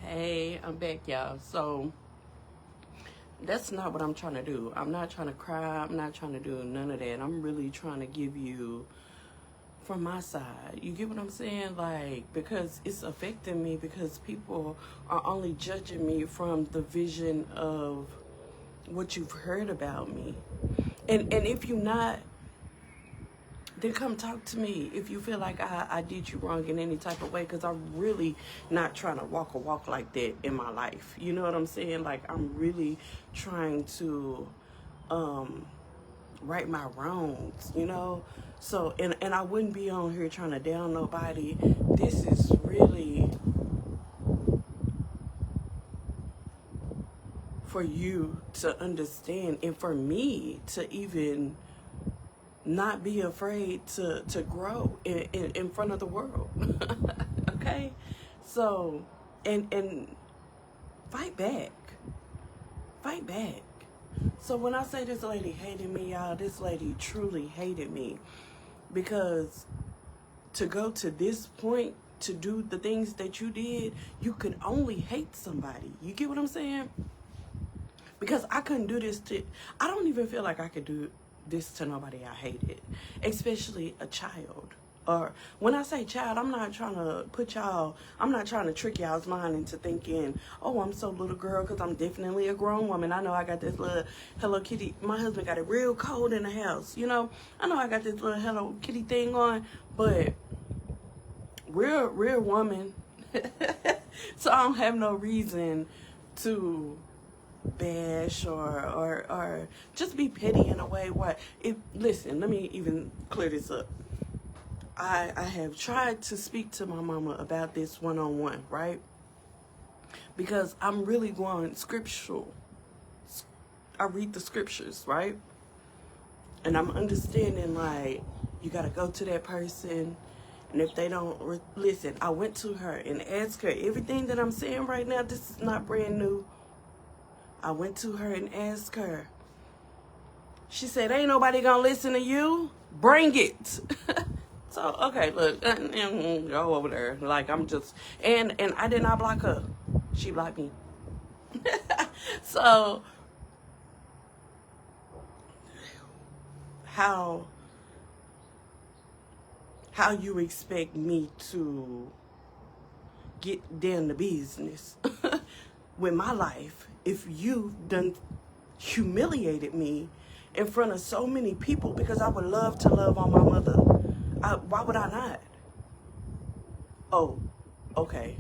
Hey, I'm back, y'all. So that's not what I'm trying to do. I'm not trying to cry. I'm not trying to do none of that. I'm really trying to give you from my side. You get what I'm saying? Like, because it's affecting me because people are only judging me from the vision of what you've heard about me. And if you're not, then come talk to me if you feel like I did you wrong in any type of way, because I'm really not trying to walk a walk like that in my life. You know what I'm saying? Like, I'm really trying to right my wrongs, you know? So, and I wouldn't be on here trying to down nobody. This is really for you to understand and for me to even not be afraid to grow in front of the world. Okay? So, and fight back. Fight back. So when I say this lady hated me, y'all, this lady truly hated me. Because to go to this point, to do the things that you did, you could only hate somebody. You get what I'm saying? Because I couldn't do this to, I don't even feel like I could do this to nobody I hated, especially a child. Or when I say child, I'm not trying to I'm not trying to trick y'all's mind into thinking, oh, I'm so little girl, because I'm definitely a grown woman. I know I got this little Hello Kitty. My husband got it real cold in the house, you know. I know I got this little Hello Kitty thing on, but real woman. So I don't have no reason to bash or just be petty in a way. Listen, let me even clear this up. I have tried to speak to my mama about this one-on-one, right? Because I'm really going scriptural. I read the scriptures, right? And I'm understanding, like, you got to go to that person. And if they don't listen, I went to her and asked her everything that I'm saying right now. This is not brand new. I went to her and asked her. She said, ain't nobody gonna listen to you. Bring it. So, okay, look, go over there. Like, I'm just, and I did not block her. She blocked me. So, how you expect me to get down to business with my life if you've done humiliated me in front of so many people? Because I would love to love on my mother. Why would I not? Oh, okay.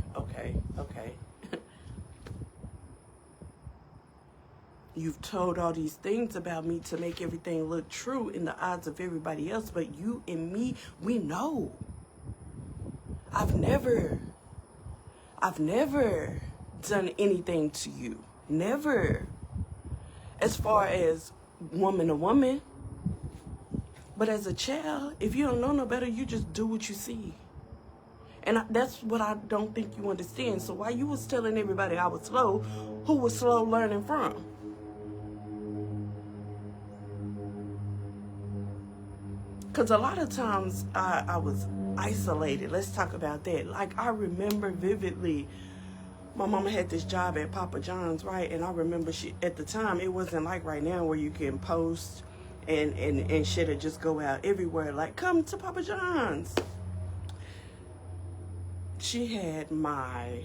You've told all these things about me to make everything look true in the eyes of everybody else, but you and me, we know. I've never done anything to you. Never. As far as woman to woman. But as a child, if you don't know no better, you just do what you see. And that's what I don't think you understand. So while you was telling everybody I was slow, who was slow learning from? Because a lot of times I was isolated. Let's talk about that. Like, I remember vividly, my mama had this job at Papa John's, right? And I remember at the time, it wasn't like right now where you can post and shit would just go out everywhere. Like, come to Papa John's. She had my,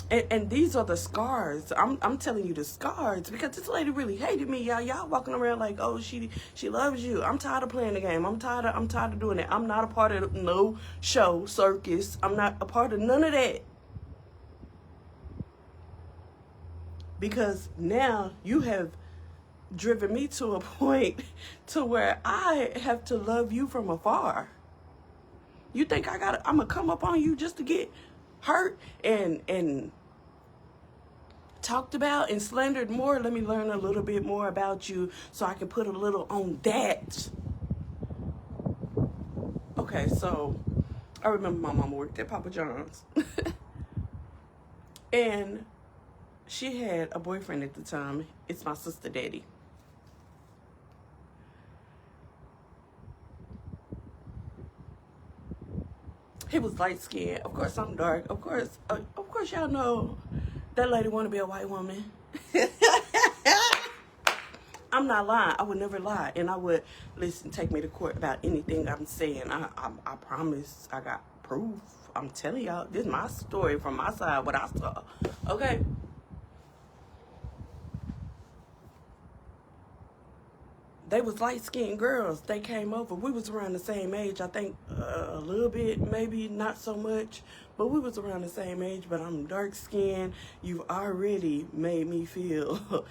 and these are the scars. I'm telling you the scars, because this lady really hated me, y'all. Y'all walking around like, oh, she loves you. I'm tired of playing the game. I'm tired of doing it. I'm not a part of no show, circus. I'm not a part of none of that. Because now you have driven me to a point to where I have to love you from afar. You think I'm gonna come up on you just to get hurt and talked about and slandered more? Let me learn a little bit more about you so I can put a little on that. Okay, so I remember my mama worked at Papa John's. And she had a boyfriend at the time. It's my sister daddy. He was light skinned. Of course, I'm dark. Of course, y'all know that lady want to be a white woman. I'm not lying. I would never lie, and I would take me to court about anything I'm saying. I promise. I got proof. I'm telling y'all, this is my story from my side, what I saw. Okay. They was light-skinned girls. They came over. We was around the same age. I think a little bit, maybe not so much, but we was around the same age. But I'm dark-skinned. You've already made me feel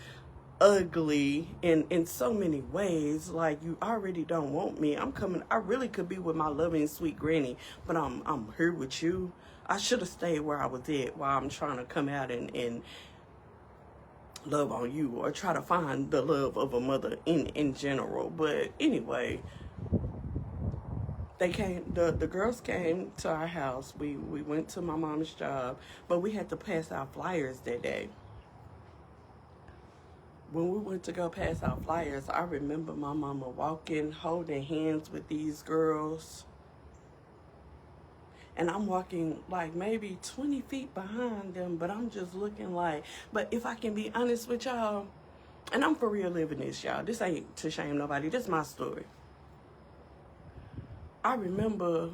ugly in so many ways. Like, you already don't want me. I really could be with my loving sweet granny, but I'm here with you. I should have stayed where I was at while I'm trying to come out and love on you, or try to find the love of a mother in general. But anyway, the girls came to our house. We went to my mom's job, but we had to pass out flyers that day. When we went to go pass out flyers, I remember my mama walking, holding hands with these girls. And I'm walking like maybe 20 feet behind them, but I'm just looking like, but if I can be honest with y'all, and I'm for real living this, y'all. This ain't to shame nobody. This is my story. I remember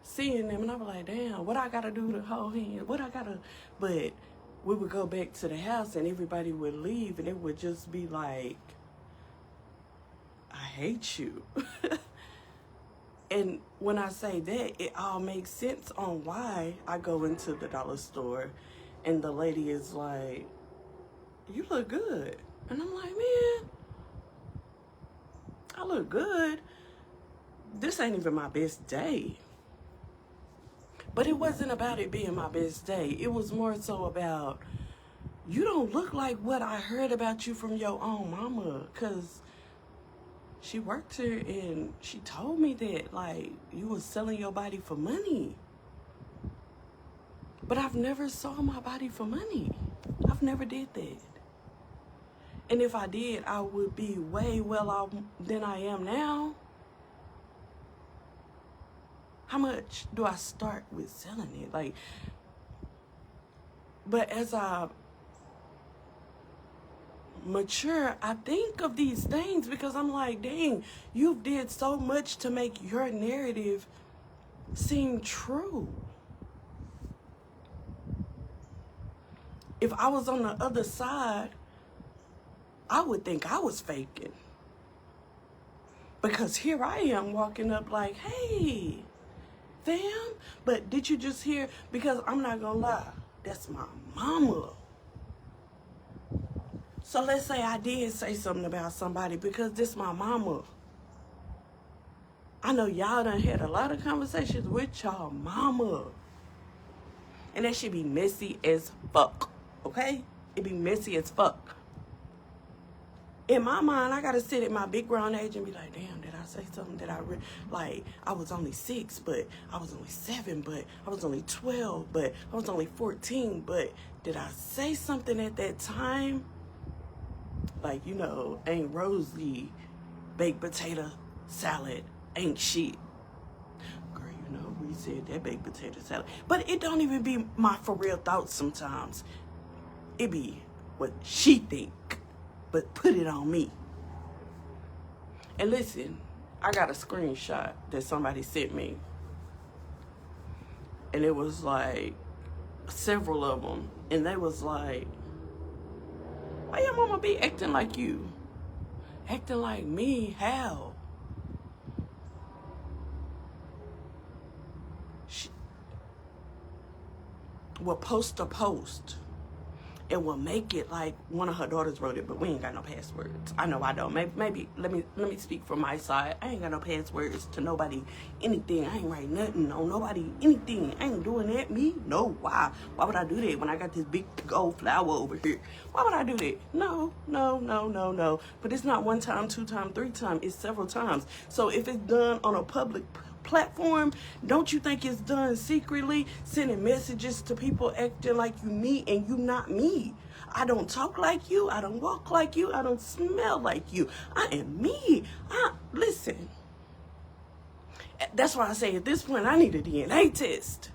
seeing them, and I was like, damn, what I got to do to hold hands? But we would go back to the house, and everybody would leave, and it would just be like, I hate you. And when I say that, it all makes sense on why I go into the dollar store, and the lady is like, you look good. And I'm like, man, I look good. This ain't even my best day. But it wasn't about it being my best day. It was more so about, you don't look like what I heard about you from your own mama. Because she worked here and she told me that, like, you was selling your body for money. But I've never sold my body for money. I've never did that. And if I did, I would be way well off than I am now. How much do I start with selling it? Like, but as I mature, I think of these things because I'm like, dang, you did so much to make your narrative seem true. If I was on the other side, I would think I was faking. Because here I am walking up like, hey, fam, but did you just hear? Because I'm not gonna lie, that's my mama. So let's say I did say something about somebody because this my mama. I know y'all done had a lot of conversations with y'all mama. And that should be messy as fuck, okay? It be messy as fuck. In my mind, I gotta sit at my big grown age and be like, damn, did I say something that like, I was only 6, but I was only 7, but I was only 12, but I was only 14, but did I say something at that time? Like, you know, ain't rosy baked potato salad ain't shit. Girl, you know, we said that baked potato salad. But it don't even be my for real thoughts sometimes. It be what she think. But put it on me. And listen, I got a screenshot that somebody sent me. And it was like several of them. And they was like, why your mama be acting like you? Acting like me? How? She will post a post. It will make it like one of her daughters wrote it, but we ain't got no passwords. I know I don't. Maybe let me speak from my side. I ain't got no passwords to nobody, anything. I ain't writing nothing on nobody, anything. I ain't doing that. Me? No. Why? Why would I do that when I got this big gold flower over here? Why would I do that? No. But it's not 1 time, 2 time, 3 time. It's several times. So if it's done on a public platform, don't you think it's done secretly, sending messages to people acting like you me and you not me? I don't talk like you, I don't walk like you, I don't smell like you. I am me. Listen, That's why I say at this point I need a DNA test.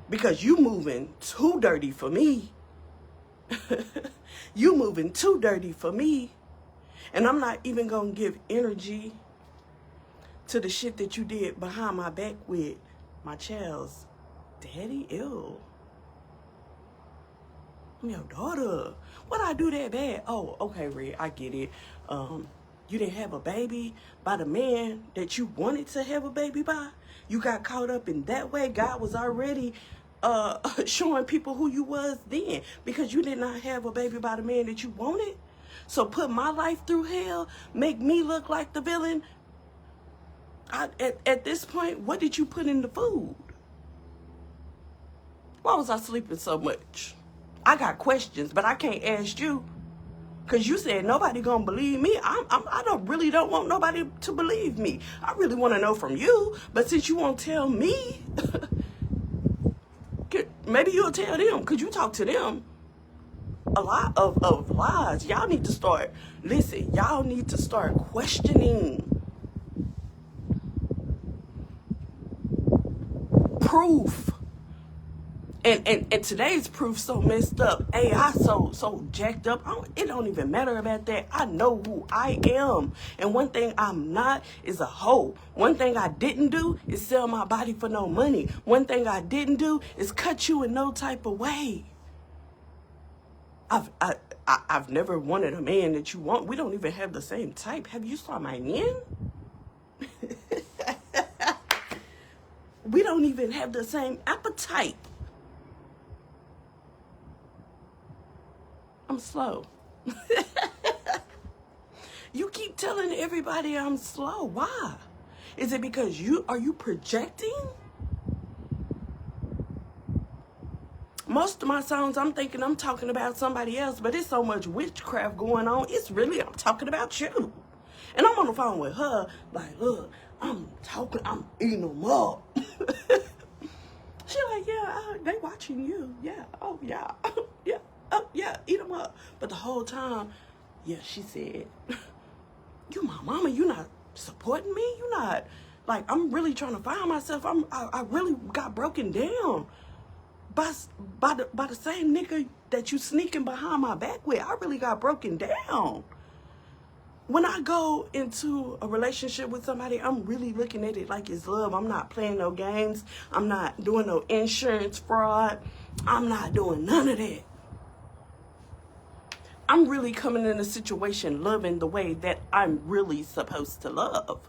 Because you moving too dirty for me. You moving too dirty for me. And I'm not even going to give energy to the shit that you did behind my back with my child's daddy. Ew. I'm your daughter. What'd I do that bad? Oh, okay, Red, I get it. You didn't have a baby by the man that you wanted to have a baby by. You got caught up in that way. God was already showing people who you was then, because you did not have a baby by the man that you wanted. So put my life through hell, make me look like the villain. At this point, what did you put in the food? Why was I sleeping so much? I got questions, but I can't ask you, because you said nobody gonna believe me. I don't want nobody to believe me. I really want to know from you. But since you won't tell me, maybe you'll tell them, because you talk to them a lot of lies. Y'all need to start, listen, y'all need to start questioning proof. And today's proof so messed up. AI so jacked up. It don't even matter about that. I know who I am. And one thing I'm not is a hoe. One thing I didn't do is sell my body for no money. One thing I didn't do is cut you in no type of way. I've never wanted a man that you want. We don't even have the same type. Have you saw my men? We don't even have the same appetite. I'm slow. You keep telling everybody I'm slow. Why? Is it because are you projecting? Most of my songs, I'm thinking I'm talking about somebody else, but it's so much witchcraft going on. It's really, I'm talking about you. And I'm on the phone with her, like, look, I'm eating them up. She like, yeah, they watching you. Yeah, oh, yeah, yeah. Oh, yeah, eat them up. But the whole time, yeah, she said, you my mama, you not supporting me? You not, like, I'm really trying to find myself. I really got broken down by the same nigga that you sneaking behind my back with. I really got broken down. When I go into a relationship with somebody, I'm really looking at it like it's love. I'm not playing no games. I'm not doing no insurance fraud. I'm not doing none of that. I'm really coming in a situation loving the way that I'm really supposed to love.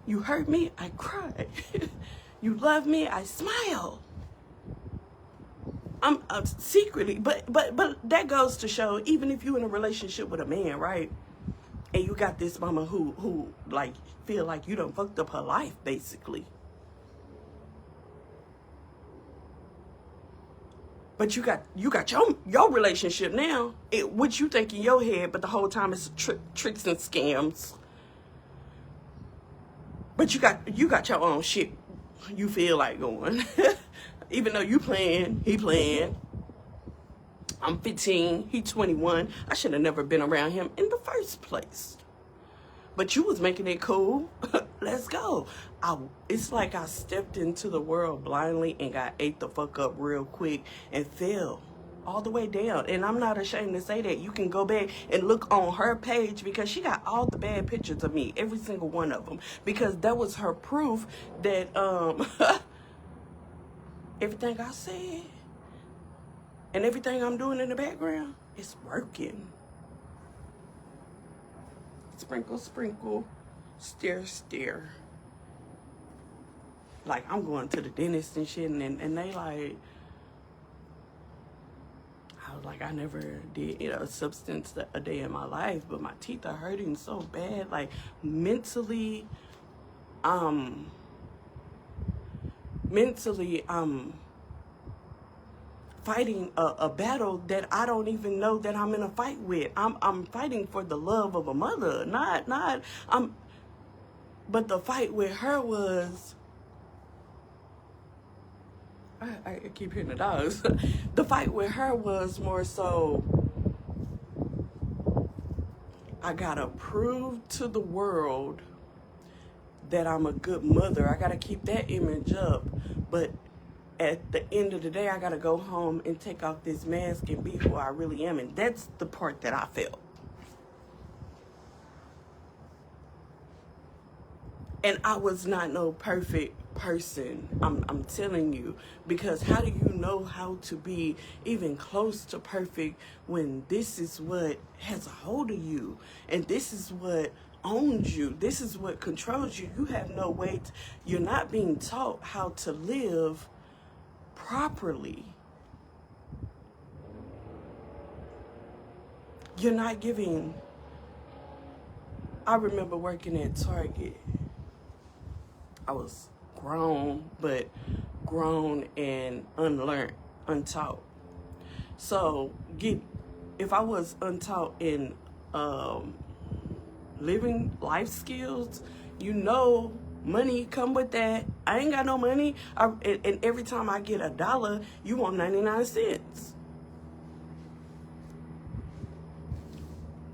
You hurt me, I cry. You love me, I smile. I'm secretly, but that goes to show, even if you're in a relationship with a man, right? And you got this mama who like feel like you done fucked up her life, basically. But you got your relationship now, what you think in your head, but the whole time it's tricks and scams. But you got your own shit you feel like going. Even though you playing, he playing. I'm 15, he 21. I should have never been around him in the first place. But you was making it cool. Let's go. It's like I stepped into the world blindly and got ate the fuck up real quick and fell all the way down. And I'm not ashamed to say that. You can go back and look on her page, because she got all the bad pictures of me, every single one of them, because that was her proof that everything I said and everything I'm doing in the background is working. Sprinkle, sprinkle, stir, stir. Like, I'm going to the dentist and shit, and they like, I was like, I never did, a substance a day in my life, but my teeth are hurting so bad, like, mentally, fighting a battle that I don't even know that I'm in a fight with. I'm fighting for the love of a mother, but the fight with her was, I keep hearing the dogs. The fight with her was more so, I gotta prove to the world that I'm a good mother. I got to keep that image up. But at the end of the day, I got to go home and take off this mask and be who I really am. And that's the part that I felt. And I was not no perfect person. I'm telling you, because how do you know how to be even close to perfect when this is what has a hold of you, and this is what owns you, this is what controls you? You have no way you're not being taught how to live properly. You're not giving. I remember working at Target. I was grown, but grown and unlearned, untaught. So if I was untaught in living life skills, money come with that. I ain't got no money. And every time I get $1, you want 99 cents.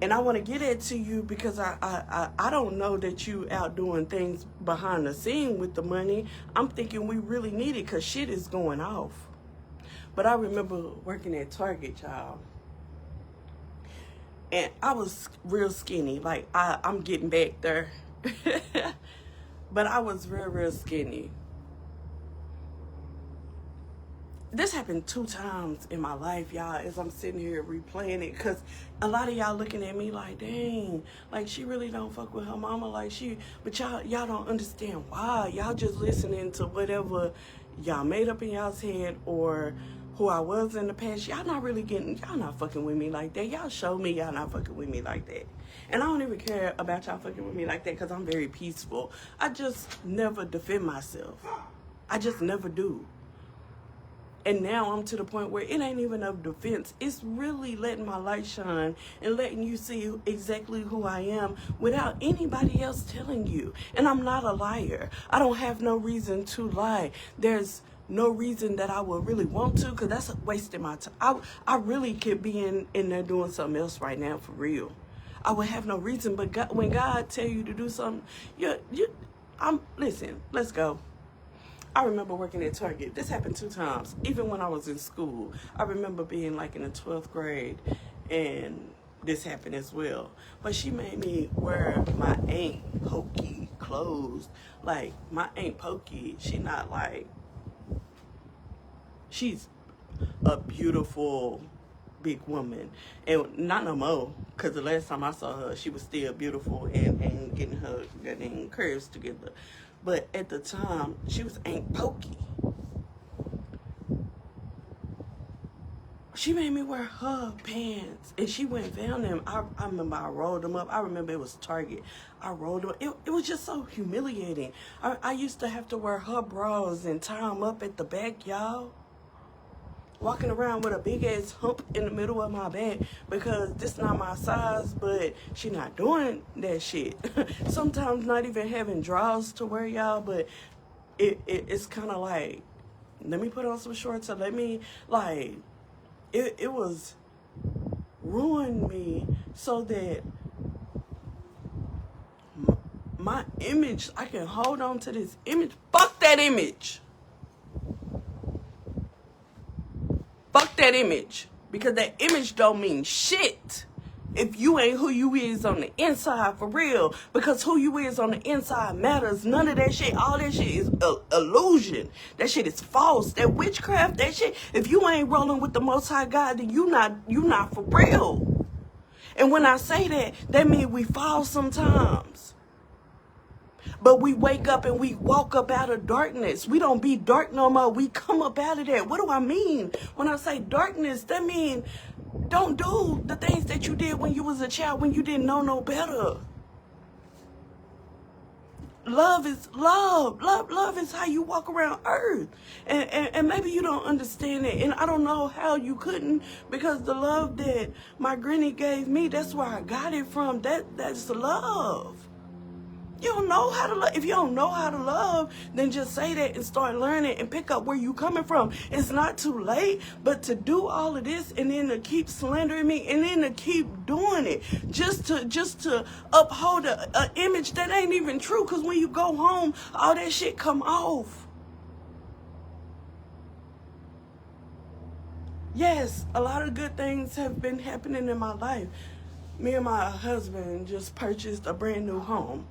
And I want to get it to you because I don't know that you out doing things behind the scene with the money. I'm thinking we really need it because shit is going off. But I remember working at Target, y'all. And I was real skinny. Like, I'm getting back there. But I was real, real skinny. This happened 2 times in my life, y'all, as I'm sitting here replaying it, because a lot of y'all looking at me like, dang, like she really don't fuck with her mama but y'all don't understand why. Y'all just listening to whatever y'all made up in y'all's head or who I was in the past. Y'all not fucking with me like that. Y'all show me y'all not fucking with me like that. And I don't even care about y'all fucking with me like that because I'm very peaceful. I just never defend myself. I just never do. And now I'm to the point where it ain't even of defense. It's really letting my light shine and letting you see exactly who I am without anybody else telling you. And I'm not a liar. I don't have no reason to lie. There's no reason that I would really want to, because that's wasting my time. I really could be in there doing something else right now for real. I would have no reason. But God, when God tell you to do something, listen, let's go. I remember working at Target. This happened 2 times, even when I was in school. I remember being like in the 12th grade, and this happened as well. But she made me wear my Aunt Pokey clothes. Like, my Aunt Pokey, she's a beautiful big woman. And not no more, because the last time I saw her, she was still beautiful and getting curves together. But at the time, she was Aunt Pokey. She made me wear her pants. And she went and found them. I remember I rolled them up. I remember it was Target. I rolled them up. It was just so humiliating. I used to have to wear her bras and tie them up at the back, y'all. Walking around with a big ass hump in the middle of my back because this not my size, but she not doing that shit. Sometimes not even having drawers to wear, y'all, but it's kind of like, let me put on some shorts or let me, like, it was ruined me so that my image, I can hold on to this image. Fuck that image. Fuck that image, because that image don't mean shit if you ain't who you is on the inside for real, because who you is on the inside matters. None of that shit, all that shit is illusion. That shit is false. That witchcraft, that shit, if you ain't rolling with the Most High God, then you not for real. And when I say that, that means we fall sometimes. But we wake up and we walk up out of darkness. We don't be dark no more. We come up out of that. What do I mean? When I say darkness, that means don't do the things that you did when you was a child, when you didn't know no better. Love is love. Love is how you walk around earth. And maybe you don't understand it. And I don't know how you couldn't, because the love that my granny gave me, that's where I got it from. That's love. You don't know how to love. If you don't know how to love, then just say that and start learning and pick up where you coming from. It's not too late, but to do all of this and then to keep slandering me and then to keep doing it just to uphold a image that ain't even true. Because when you go home, all that shit come off. Yes, a lot of good things have been happening in my life. Me and my husband just purchased a brand new home.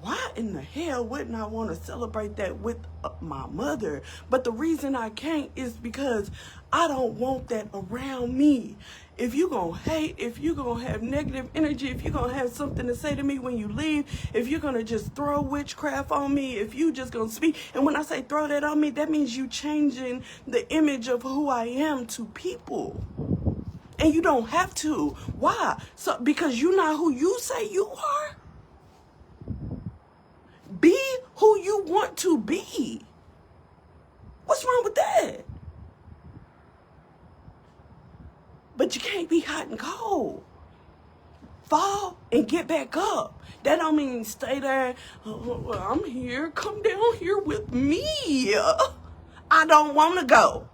Why in the hell wouldn't I want to celebrate that with my mother? But the reason I can't is because I don't want that around me. If you're going to hate, if you're going to have negative energy, if you're going to have something to say to me when you leave, if you're going to just throw witchcraft on me, if you just going to speak, and when I say throw that on me, that means you changing the image of who I am to people. And you don't have to. Why? So because you're not who you say you are. Be who you want to be. What's wrong with that? But you can't be hot and cold. Fall and get back up. That don't mean stay there. Oh, I'm here. Come down here with me. I don't want to go.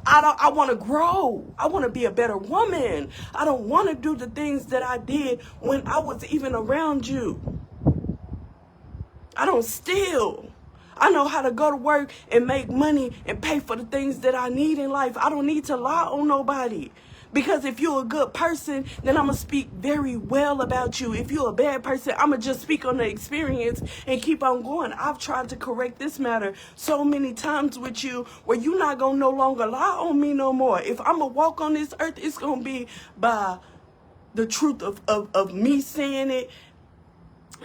I want to grow. I want to be a better woman. I don't want to do the things that I did when I was even around you. I don't steal. I know how to go to work and make money and pay for the things that I need in life. I don't need to lie on nobody. Because if you're a good person, then I'm going to speak very well about you. If you're a bad person, I'm going to just speak on the experience and keep on going. I've tried to correct this matter so many times with you where you're not going to no longer lie on me no more. If I'm going to walk on this earth, it's going to be by the truth of me saying it.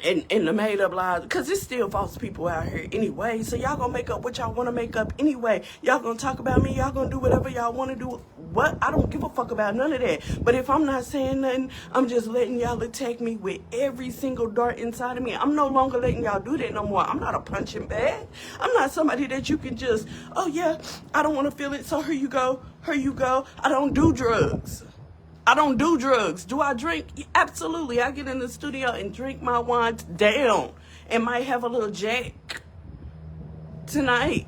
And the made up lies, because it's still false people out here anyway. So y'all gonna make up what y'all want to make up anyway. Y'all gonna talk about me. Y'all gonna do whatever y'all want to do. What? I don't give a fuck about none of that. But if I'm not saying nothing, I'm just letting y'all attack me with every single dart inside of me. I'm no longer letting y'all do that no more. I'm not a punching bag. I'm not somebody that you can just, oh yeah, I don't want to feel it, so here you go. Here you go. I don't do drugs. I don't do drugs. Do I drink? Absolutely. I get in the studio and drink my wine down and might have a little Jack tonight.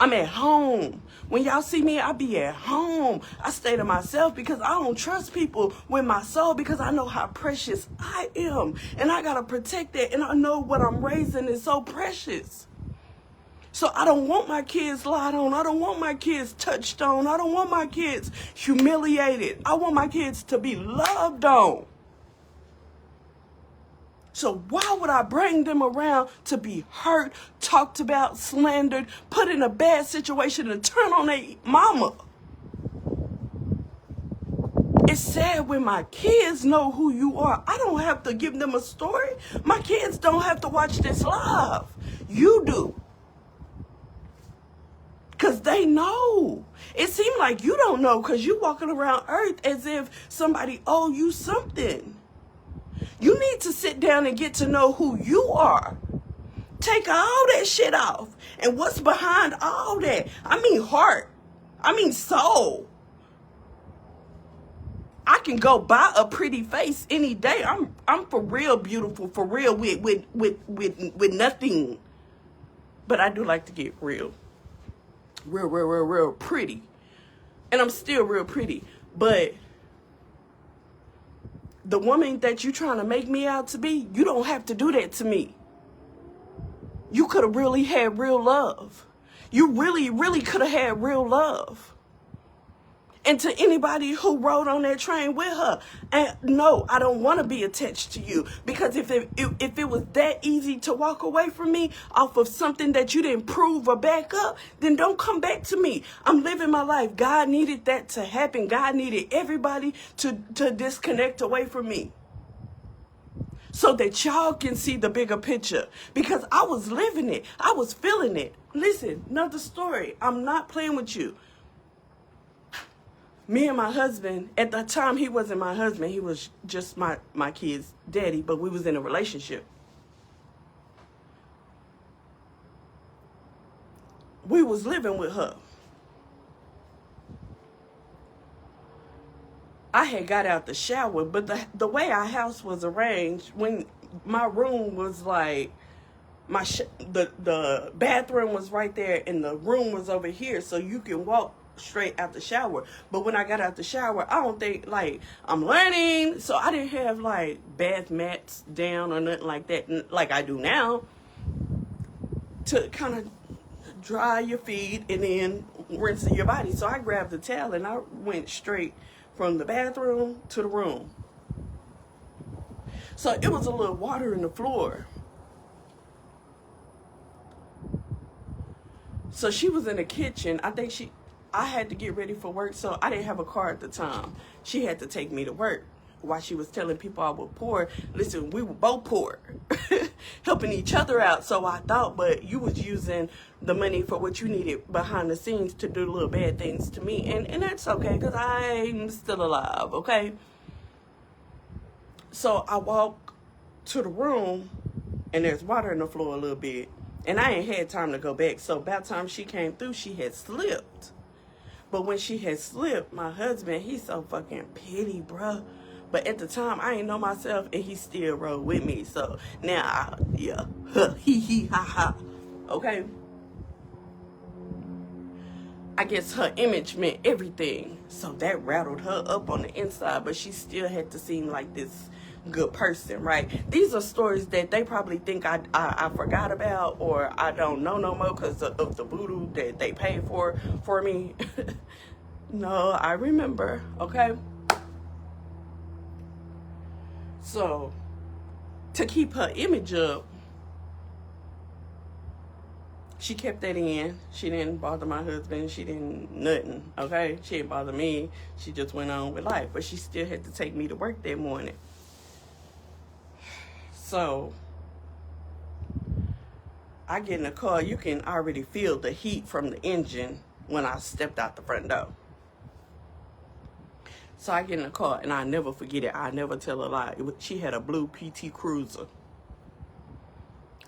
I'm at home. When y'all see me, I be at home. I stay to myself because I don't trust people with my soul because I know how precious I am. And I got to protect that. And I know what I'm raising is so precious. So I don't want my kids lied on. I don't want my kids touched on. I don't want my kids humiliated. I want my kids to be loved on. So why would I bring them around to be hurt, talked about, slandered, put in a bad situation and turn on their mama? It's sad when my kids know who you are. I don't have to give them a story. My kids don't have to watch this live. You do. Because they know. It seems like you don't know because you walking around earth as if somebody owe you something. You need to sit down and get to know who you are. Take all that shit off. And what's behind all that? I mean heart. I mean soul. I can go buy a pretty face any day. I'm for real beautiful, for real with nothing. But I do like to get real. Real pretty. And I'm still real pretty. But the woman that you trying to make me out to be, you don't have to do that to me. You could have really had real love. You really could have had real love. And to anybody who rode on that train with her, and no, I don't want to be attached to you. Because if it was that easy to walk away from me off of something that you didn't prove or back up, then don't come back to me. I'm living my life. God needed that to happen. God needed everybody to disconnect away from me, so that y'all can see the bigger picture. Because I was living it. I was feeling it. Listen, another story. I'm not playing with you. Me and my husband, at the time he wasn't my husband, he was just my kid's daddy, but we was in a relationship. We was living with her. I had got out the shower, but the way our house was arranged, when my room was like, the bathroom was right there and the room was over here, so you can walk straight out the shower. But when I got out the shower, I don't think, like, I'm learning, so I didn't have like bath mats down or nothing like that like I do now, to kind of dry your feet and then rinse your body. So I grabbed the towel and I went straight from the bathroom to the room. So it was a little water in the floor. So she was in the kitchen. I had to get ready for work, so I didn't have a car at the time. She had to take me to work while she was telling people I was poor. Listen, we were both poor, helping each other out. So I thought, but you was using the money for what you needed behind the scenes to do little bad things to me. And that's okay, because I'm still alive, okay? So I walk to the room, and there's water in the floor a little bit. And I ain't had time to go back. So by the time she came through, she had slipped. But when she had slipped, my husband, he's so fucking petty, bruh. But at the time, I ain't know myself, and he still rode with me. So now, yeah, he, ha, ha. Okay? I guess her image meant everything. So that rattled her up on the inside, but she still had to seem like this good person, right? These are stories that they probably think I forgot about, or I don't know no more because of the voodoo that they paid for me. No, I remember, okay? So, to keep her image up, she kept that in. She didn't bother my husband. She didn't nothing, okay? She didn't bother me. She just went on with life. But she still had to take me to work that morning. So, I get in the car. You can already feel the heat from the engine when I stepped out the front door. So I get in the car, and I never forget it. I never tell a lie. She had a blue PT Cruiser.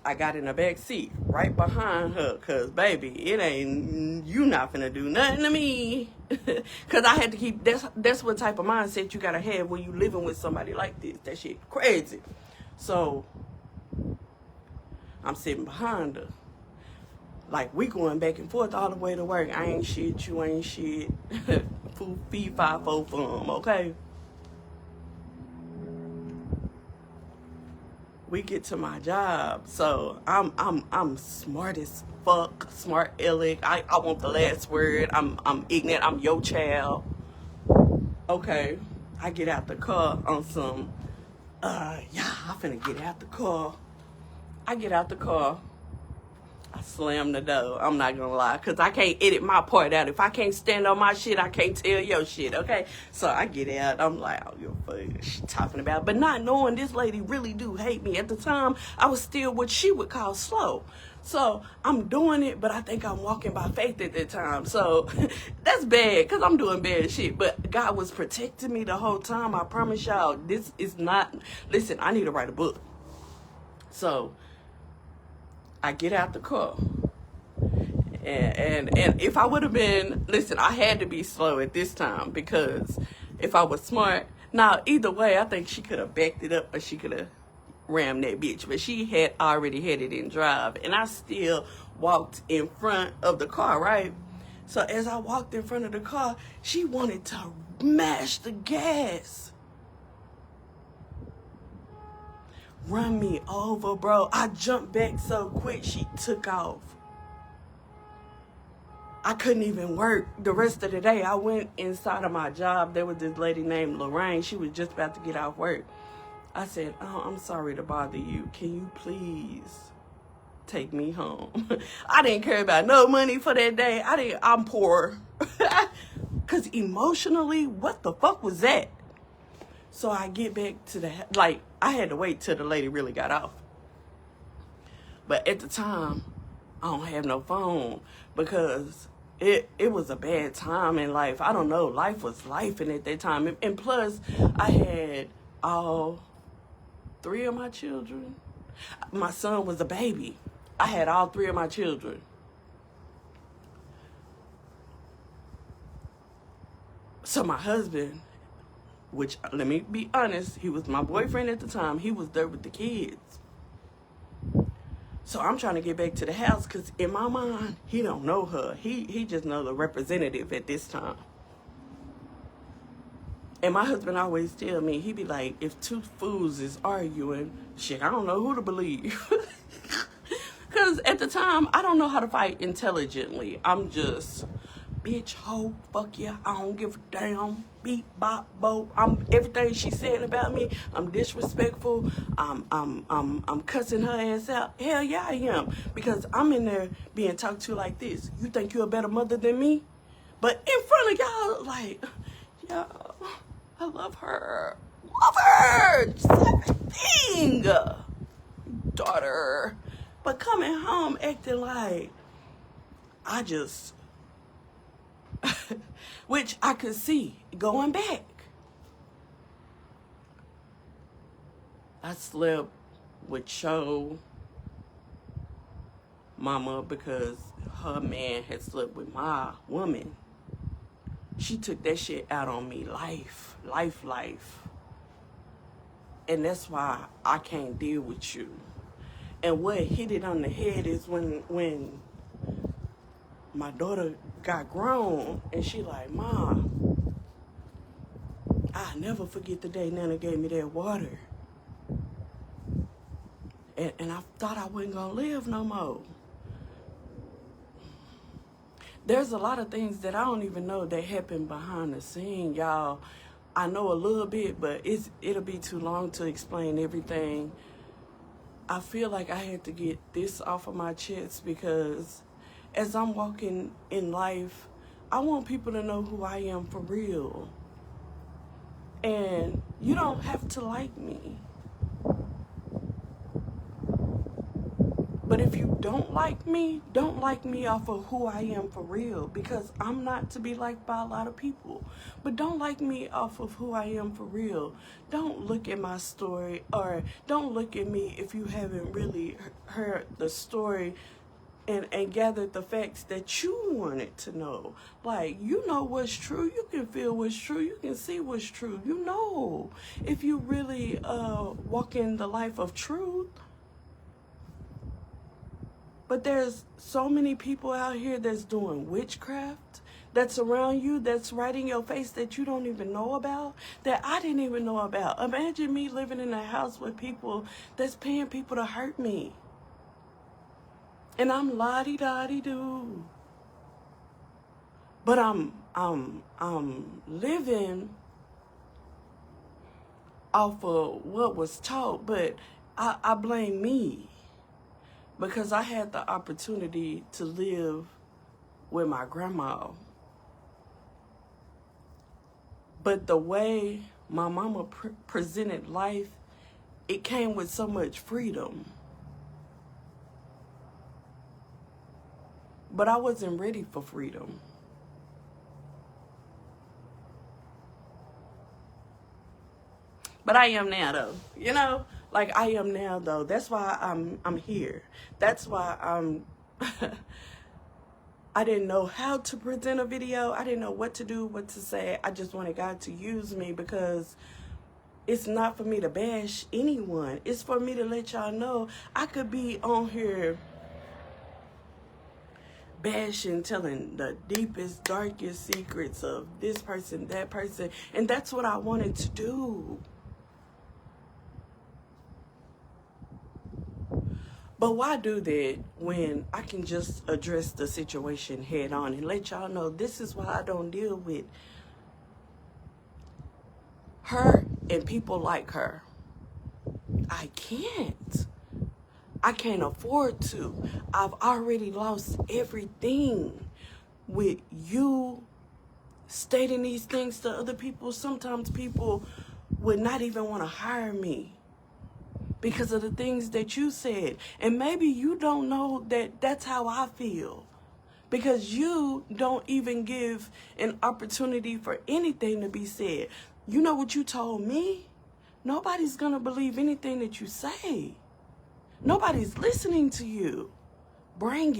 I got in the back seat right behind her, because, baby, you not finna do nothing to me. Because I had to keep, that's what type of mindset you got to have when you living with somebody like this. That shit crazy. So, I'm sitting behind her. Like, we going back and forth all the way to work. I ain't shit, you ain't shit. Fee, fi, fo, fum, okay? We get to my job, so I'm smart as fuck, smart aleck. I want the last word. I'm ignorant. I'm your child. Okay, I get out the car on some. I'm finna get out the car. I get out the car. I slam the door. I'm not gonna lie, because I can't edit my part out. If I can't stand on my shit, I can't tell your shit, okay? So I get out. I'm like, oh, you're fucking she talking about. But not knowing this lady really do hate me. At the time, I was still what she would call slow. So I'm doing it, but I think I'm walking by faith at that time. So that's bad, because I'm doing bad shit. But God was protecting me the whole time. I promise y'all, this is not... Listen, I need to write a book. So... I get out the car, and if I would have been, listen, I had to be slow at this time, because if I was smart, now either way, I think she could have backed it up, or she could have rammed that bitch, but she had already had it in drive, and I still walked in front of the car, right? So as I walked in front of the car, she wanted to mash the gas. Run me over, bro. I jumped back so quick, she took off. I couldn't even work the rest of the day. I went inside of my job. There was this lady named Lorraine. She was just about to get off work. I said, oh, I'm sorry to bother you. Can you please take me home? I didn't care about no money for that day. I'm poor. Because emotionally, what the fuck was that? So I get back to the, like, I had to wait till the lady really got off. But at the time, I don't have no phone, because it was a bad time in life. I don't know, life was life at that time. And plus, I had all 3 of my children. My son was a baby. I had all 3 of my children. So my husband, which, let me be honest, he was my boyfriend at the time. He was there with the kids. So I'm trying to get back to the house because in my mind, he don't know her. He just know the representative at this time. And my husband always tell me, he be like, if two fools is arguing, shit, I don't know who to believe. Because at the time, I don't know how to fight intelligently. I'm just, bitch, hoe, fuck yeah, I don't give a damn, beat, bop, bo. I'm everything she's saying about me. I'm disrespectful. I'm cussing her ass out. Hell yeah, I am. Because I'm in there being talked to like this. You think you're a better mother than me? But in front of y'all, like, y'all, I love her. Love her. She's everything. Daughter. But coming home acting like I just, which I could see going back. I slept with Cho mama because her man had slept with my woman. She took that shit out on me, life. And that's why I can't deal with you. And what hit it on the head is when my daughter got grown and she like, Mom, I'll never forget the day Nana gave me that water. And I thought I wasn't gonna live no more. There's a lot of things that I don't even know that happen behind the scene, y'all. I know a little bit, but it'll be too long to explain everything. I feel like I had to get this off of my chest because as I'm walking in life, I want people to know who I am for real. And you don't have to like me. But if you don't like me off of who I am for real, because I'm not to be liked by a lot of people. But don't like me off of who I am for real. Don't look at my story, or don't look at me if you haven't really heard the story and gathered the facts that you wanted to know. Like, you know what's true. You can feel what's true. You can see what's true. You know if you really walk in the life of truth. But there's so many people out here that's doing witchcraft, that's around you, that's right in your face that you don't even know about, that I didn't even know about. Imagine me living in a house with people that's paying people to hurt me. And I'm la-di-da-di-doo. But I'm living off of what was taught, but I blame me. Because I had the opportunity to live with my grandma. But the way my mama presented life, it came with so much freedom. But I wasn't ready for freedom. But I am now, though. You know? Like, I am now, though. That's why I'm here. That's why I didn't know how to present a video. I didn't know what to do, what to say. I just wanted God to use me because it's not for me to bash anyone. It's for me to let y'all know I could be on here bashing, telling the deepest, darkest secrets of this person, that person. And that's what I wanted to do. But why do that when I can just address the situation head on and let y'all know this is why I don't deal with her and people like her? I can't. I can't afford to. I've already lost everything with you stating these things to other people. Sometimes people would not even want to hire me because of the things that you said. And maybe you don't know that that's how I feel. Because you don't even give an opportunity for anything to be said. You know what you told me? Nobody's going to believe anything that you say. Nobody's listening to you. Bring it.